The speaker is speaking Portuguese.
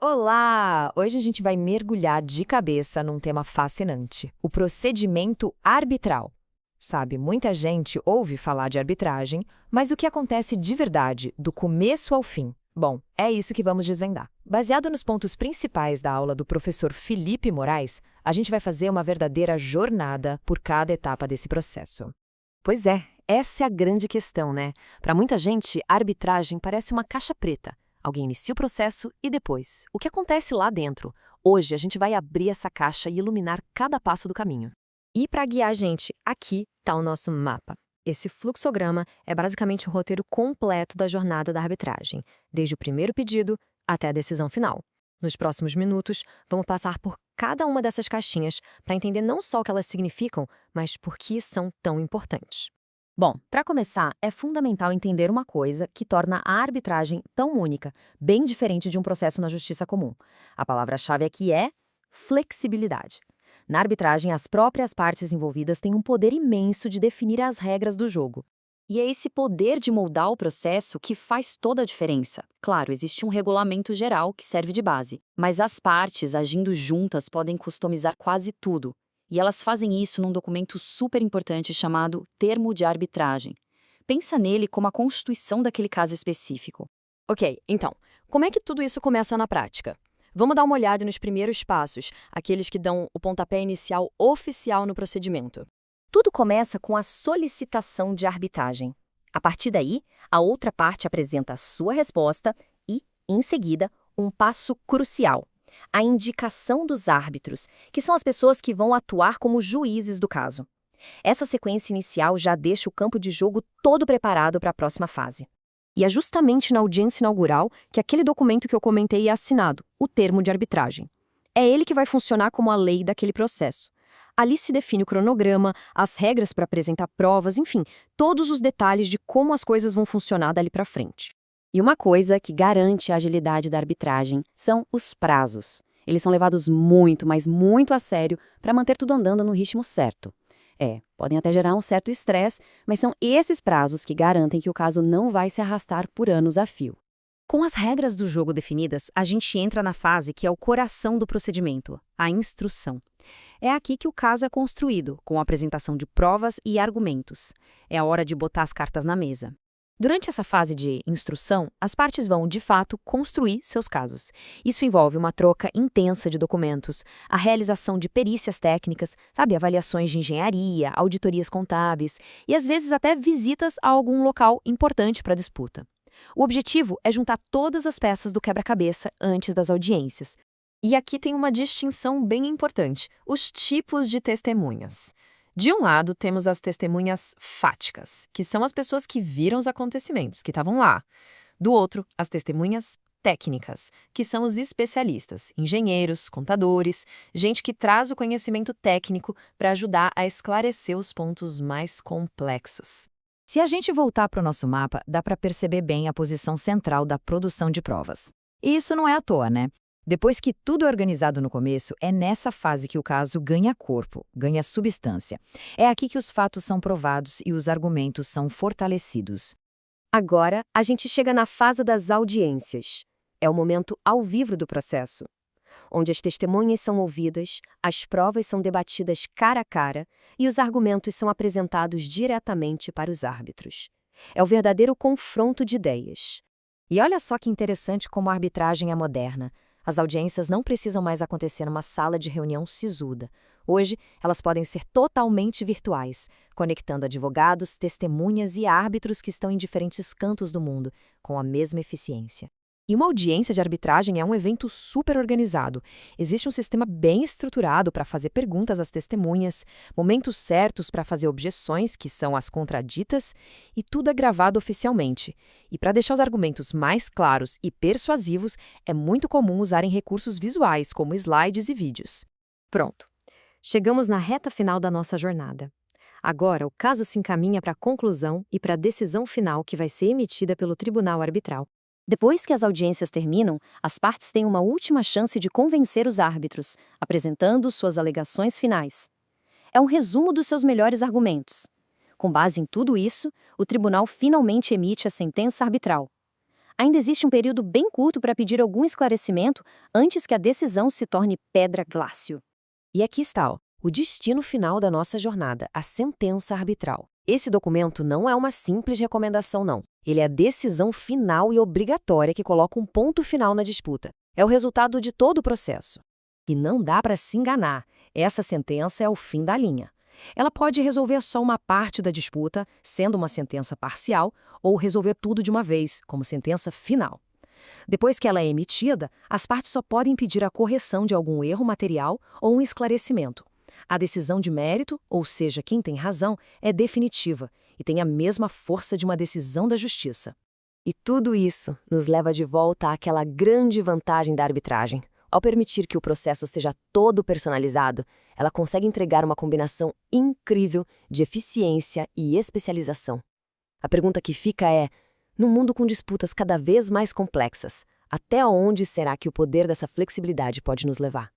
Olá! Hoje a gente vai mergulhar de cabeça num tema fascinante: o procedimento arbitral. Sabe, muita gente ouve falar de arbitragem, mas o que acontece de verdade, do começo ao fim? Bom, é isso que vamos desvendar. Baseado nos pontos principais da aula do professor Felipe Moraes, a gente vai fazer uma verdadeira jornada por cada etapa desse processo. Pois é, essa é a grande questão, né? Para muita gente, a arbitragem parece uma caixa preta. Alguém inicia o processo e depois, o que acontece lá dentro? Hoje a gente vai abrir essa caixa e iluminar cada passo do caminho. E para guiar a gente, aqui está o nosso mapa. Esse fluxograma é basicamente um roteiro completo da jornada da arbitragem, desde o primeiro pedido até a decisão final. Nos próximos minutos, vamos passar por cada uma dessas caixinhas para entender não só o que elas significam, mas por que são tão importantes. Bom, para começar, é fundamental entender uma coisa que torna a arbitragem tão única, bem diferente de um processo na justiça comum. A palavra-chave aqui é flexibilidade. Na arbitragem, as próprias partes envolvidas têm um poder imenso de definir as regras do jogo. E é esse poder de moldar o processo que faz toda a diferença. Claro, existe um regulamento geral que serve de base, mas as partes, agindo juntas, podem customizar quase tudo. E elas fazem isso num documento super importante chamado Termo de Arbitragem. Pensa nele como a constituição daquele caso específico. Ok, então, como é que tudo isso começa na prática? Vamos dar uma olhada nos primeiros passos, aqueles que dão o pontapé inicial oficial no procedimento. Tudo começa com a solicitação de arbitragem. A partir daí, a outra parte apresenta a sua resposta e, em seguida, um passo crucial: a indicação dos árbitros, que são as pessoas que vão atuar como juízes do caso. Essa sequência inicial já deixa o campo de jogo todo preparado para a próxima fase. E é justamente na audiência inaugural que aquele documento que eu comentei é assinado, o termo de arbitragem. É ele que vai funcionar como a lei daquele processo. Ali se define o cronograma, as regras para apresentar provas, enfim, todos os detalhes de como as coisas vão funcionar dali para frente. E uma coisa que garante a agilidade da arbitragem são os prazos. Eles são levados muito, mas muito a sério para manter tudo andando no ritmo certo. Podem até gerar um certo estresse, mas são esses prazos que garantem que o caso não vai se arrastar por anos a fio. Com as regras do jogo definidas, a gente entra na fase que é o coração do procedimento, a instrução. É aqui que o caso é construído, com a apresentação de provas e argumentos. É a hora de botar as cartas na mesa. Durante essa fase de instrução, as partes vão, de fato, construir seus casos. Isso envolve uma troca intensa de documentos, a realização de perícias técnicas, avaliações de engenharia, auditorias contábeis e, às vezes, até visitas a algum local importante para a disputa. O objetivo é juntar todas as peças do quebra-cabeça antes das audiências. E aqui tem uma distinção bem importante: os tipos de testemunhas. De um lado, temos as testemunhas fáticas, que são as pessoas que viram os acontecimentos, que estavam lá. Do outro, as testemunhas técnicas, que são os especialistas, engenheiros, contadores, gente que traz o conhecimento técnico para ajudar a esclarecer os pontos mais complexos. Se a gente voltar para o nosso mapa, dá para perceber bem a posição central da produção de provas. E isso não é à toa, né? Depois que tudo é organizado no começo, é nessa fase que o caso ganha corpo, ganha substância. É aqui que os fatos são provados e os argumentos são fortalecidos. Agora, a gente chega na fase das audiências. É o momento ao vivo do processo, onde as testemunhas são ouvidas, as provas são debatidas cara a cara e os argumentos são apresentados diretamente para os árbitros. É o verdadeiro confronto de ideias. E olha só que interessante como a arbitragem é moderna. As audiências não precisam mais acontecer numa sala de reunião sisuda. Hoje, elas podem ser totalmente virtuais, conectando advogados, testemunhas e árbitros que estão em diferentes cantos do mundo, com a mesma eficiência. E uma audiência de arbitragem é um evento super organizado. Existe um sistema bem estruturado para fazer perguntas às testemunhas, momentos certos para fazer objeções, que são as contraditas, e tudo é gravado oficialmente. E para deixar os argumentos mais claros e persuasivos, é muito comum usarem recursos visuais, como slides e vídeos. Pronto. Chegamos na reta final da nossa jornada. Agora, o caso se encaminha para a conclusão e para a decisão final que vai ser emitida pelo Tribunal Arbitral. Depois que as audiências terminam, as partes têm uma última chance de convencer os árbitros, apresentando suas alegações finais. É um resumo dos seus melhores argumentos. Com base em tudo isso, o tribunal finalmente emite a sentença arbitral. Ainda existe um período bem curto para pedir algum esclarecimento antes que a decisão se torne pedra-glácio. E aqui está, ó, o destino final da nossa jornada, a sentença arbitral. Esse documento não é uma simples recomendação, não. Ele é a decisão final e obrigatória que coloca um ponto final na disputa. É o resultado de todo o processo. E não dá para se enganar. Essa sentença é o fim da linha. Ela pode resolver só uma parte da disputa, sendo uma sentença parcial, ou resolver tudo de uma vez, como sentença final. Depois que ela é emitida, as partes só podem pedir a correção de algum erro material ou um esclarecimento. A decisão de mérito, ou seja, quem tem razão, é definitiva e tem a mesma força de uma decisão da justiça. E tudo isso nos leva de volta àquela grande vantagem da arbitragem. Ao permitir que o processo seja todo personalizado, ela consegue entregar uma combinação incrível de eficiência e especialização. A pergunta que fica é: num mundo com disputas cada vez mais complexas, até onde será que o poder dessa flexibilidade pode nos levar?